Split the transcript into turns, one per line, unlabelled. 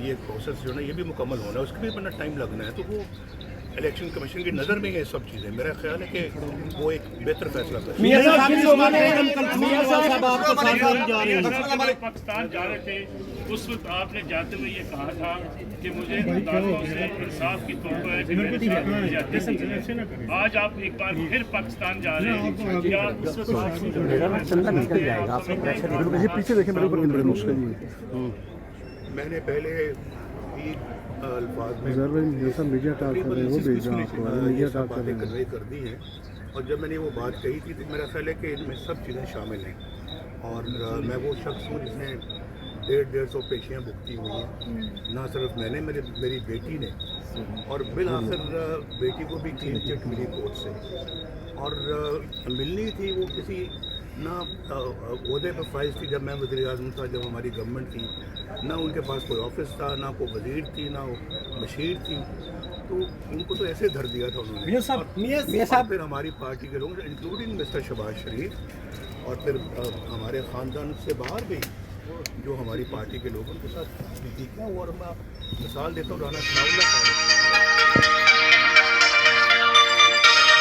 ये प्रोसेस जो है ना ये भी मुकम्मल होना है, उसके भी अपना टाइम लगना है। तो वो इलेक्शन कमीशन की नज़र में ये सब चीज़ें, मेरा ख्याल है कि वो एक बेहतर फैसला करें।
पाकिस्तान जा रहे थे उस वक्त आपने जाते हुए ये कहा था कि मुझे अदालतों से इंसाफ की तौर पर आज आप एक बार फिर पाकिस्तान जा रहे हैं, क्या उस वक्त
पीछे देखें मेरे ऊपर
मैंने पहले ही अल्फाज में
जैसा मीडिया टाक कर रहे हैं वो भेज रहा आपको, मीडिया टाक कर रहे हैं।
कन्वे कर दी हैं, और जब मैंने वो बात कही थी तो मेरा ख्याल है कि इनमें सब चीज़ें शामिल हैं। और मैं वो शख्स हूँ जिसने 150 पेशियाँ भुगती हुई हैं, ना सिर्फ मैंने, मेरी बेटी ने, और बिल आखिर बेटी को भी क्लीन चिट मिली कोर्ट से। और मिलनी थी वो किसी ना ओहदे पर फाइज थी जब मैं वज़ीर आज़म था, जब हमारी गवर्नमेंट थी, ना उनके पास कोई ऑफिस था, ना कोई वज़ीर थी, ना मशीर थी। तो उनको तो ऐसे धर दिया था उन्होंने। मियां साहब फिर हमारी पार्टी के लोग इंक्लूडिंग मिस्टर शहबाज शरीफ और फिर हमारे ख़ानदान से बाहर भी जो हमारी पार्टी के लोगों के साथ ठीक है। और मैं मिसाल देता हूँ राना सनाउल्लाह साहब,